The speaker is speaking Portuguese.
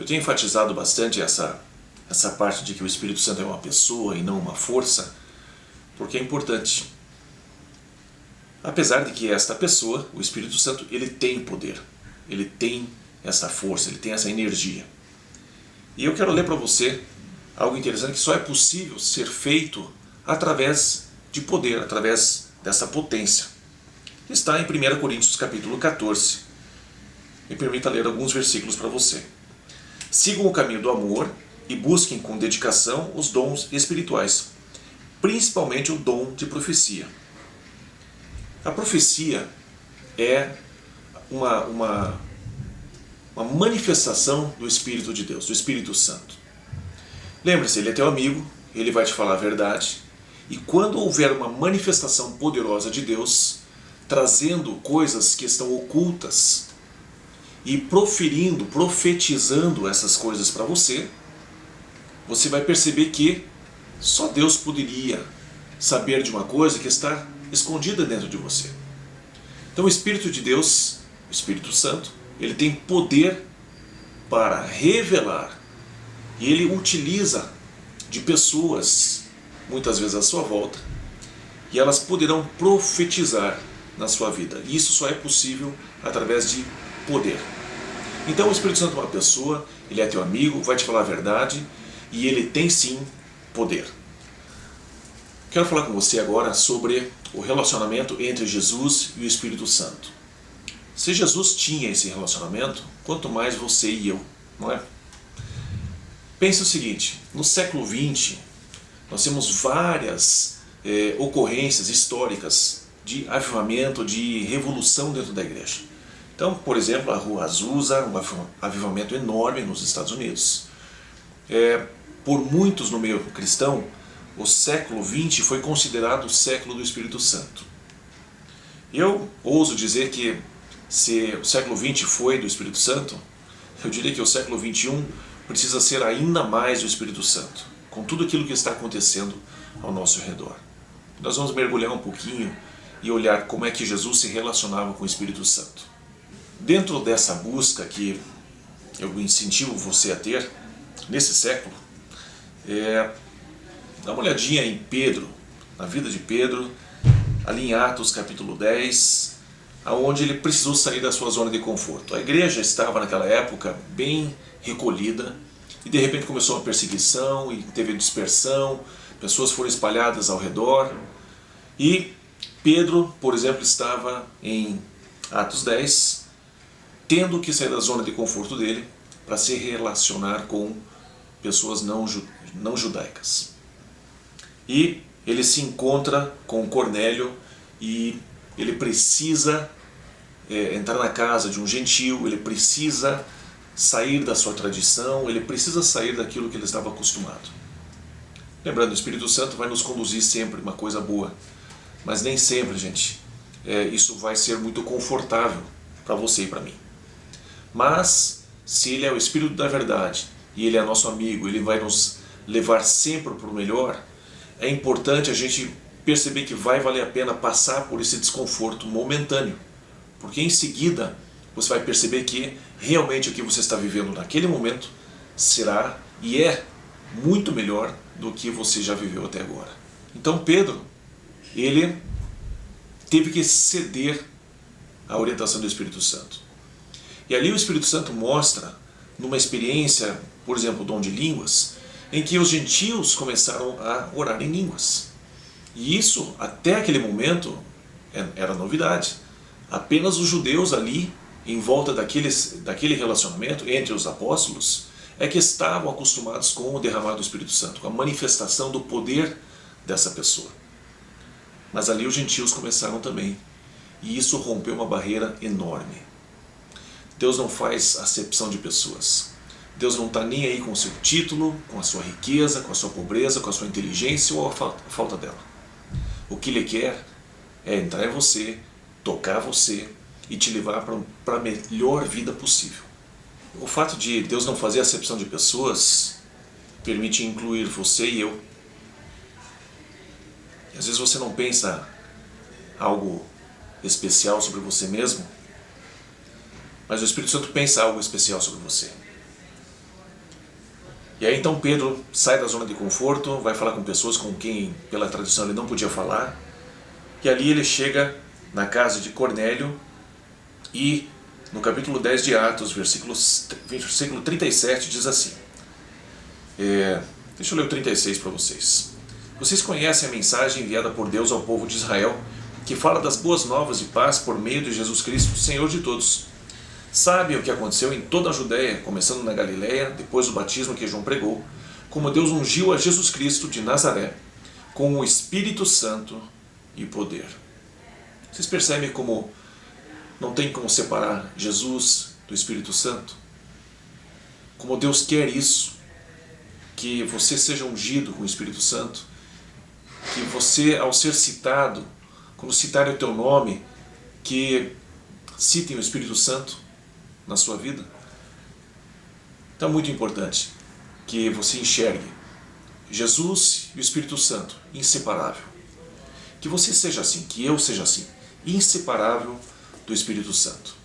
Eu tenho enfatizado bastante essa parte de que o Espírito Santo é uma pessoa e não uma força, porque é importante. Apesar de que esta pessoa, o Espírito Santo, ele tem poder, ele tem essa força, ele tem essa energia. E eu quero ler para você algo interessante que só é possível ser feito através de poder, através dessa potência. Está em 1 Coríntios capítulo 14. Me permita ler alguns versículos para você. Sigam o caminho do amor e busquem com dedicação os dons espirituais, principalmente o dom de profecia. A profecia é uma manifestação do Espírito de Deus, do Espírito Santo. Lembre-se, ele é teu amigo, ele vai te falar a verdade, e quando houver uma manifestação poderosa de Deus, trazendo coisas que estão ocultas e profetizando essas coisas para você, você vai perceber que só Deus poderia saber de uma coisa que está escondida dentro de você. Então o Espírito de Deus, o Espírito Santo, ele tem poder para revelar, e ele utiliza de pessoas, muitas vezes à sua volta, e elas poderão profetizar na sua vida. E isso só é possível através de poder. Então o Espírito Santo é uma pessoa, ele é teu amigo, vai te falar a verdade, e ele tem sim poder. Quero falar com você agora sobre o relacionamento entre Jesus e o Espírito Santo. Se Jesus tinha esse relacionamento, quanto mais você e eu, não é? Pense o seguinte, no século XX, nós temos várias ocorrências históricas de avivamento, de revolução dentro da igreja. Então, por exemplo, a Rua Azusa, um avivamento enorme nos Estados Unidos. Por muitos no meio cristão, o século XX foi considerado o século do Espírito Santo. Eu ouso dizer que se o século XX foi do Espírito Santo, eu diria que o século XXI precisa ser ainda mais do Espírito Santo, com tudo aquilo que está acontecendo ao nosso redor. Nós vamos mergulhar um pouquinho e olhar como é que Jesus se relacionava com o Espírito Santo. Dentro dessa busca que eu incentivo você a ter, nesse século, dá uma olhadinha em Pedro, na vida de Pedro, ali em Atos capítulo 10, onde ele precisou sair da sua zona de conforto. A igreja estava naquela época bem recolhida e de repente começou uma perseguição e teve dispersão, pessoas foram espalhadas ao redor e Pedro, por exemplo, estava em Atos 10 tendo que sair da zona de conforto dele para se relacionar com pessoas não judaicas. E ele se encontra com Cornélio e ele precisa entrar na casa de um gentio, ele precisa sair da sua tradição, ele precisa sair daquilo que ele estava acostumado. Lembrando, o Espírito Santo vai nos conduzir sempre uma coisa boa, mas nem sempre, gente, isso vai ser muito confortável para você e para mim. Mas, se ele é o Espírito da verdade, e ele é nosso amigo, ele vai nos levar sempre para o melhor, é importante a gente perceber que vai valer a pena passar por esse desconforto momentâneo, porque em seguida você vai perceber que realmente o que você está vivendo naquele momento será e é muito melhor do que você já viveu até agora. Então Pedro, ele teve que ceder à orientação do Espírito Santo. E ali o Espírito Santo mostra, numa experiência, por exemplo, o dom de línguas, em que os gentios começaram a orar em línguas. E isso, até aquele momento, era novidade. Apenas os judeus ali, em volta daquele relacionamento entre os apóstolos, é que estavam acostumados com o derramar do Espírito Santo, com a manifestação do poder dessa pessoa. Mas ali os gentios começaram também. E isso rompeu uma barreira enorme. Deus não faz acepção de pessoas. Deus não está nem aí com o seu título, com a sua riqueza, com a sua pobreza, com a sua inteligência ou a falta dela. O que Ele quer é entrar em você, tocar você e te levar para a melhor vida possível. O fato de Deus não fazer acepção de pessoas permite incluir você e eu. E às vezes você não pensa algo especial sobre você mesmo, mas o Espírito Santo pensa algo especial sobre você. E aí então Pedro sai da zona de conforto, vai falar com pessoas com quem pela tradição ele não podia falar, e ali ele chega na casa de Cornélio e no capítulo 10 de Atos, versículo 37 diz assim, deixa eu ler o 36 para vocês. Vocês conhecem a mensagem enviada por Deus ao povo de Israel, que fala das boas novas de paz por meio de Jesus Cristo, Senhor de todos. Sabem o que aconteceu em toda a Judéia, começando na Galiléia, depois do batismo que João pregou, como Deus ungiu a Jesus Cristo de Nazaré, com o Espírito Santo e poder. Vocês percebem como não tem como separar Jesus do Espírito Santo? Como Deus quer isso, que você seja ungido com o Espírito Santo, que você, ao ser citado, quando citarem o teu nome, que citem o Espírito Santo na sua vida. Então é muito importante que você enxergue Jesus e o Espírito Santo inseparável. Que você seja assim, que eu seja assim, inseparável do Espírito Santo.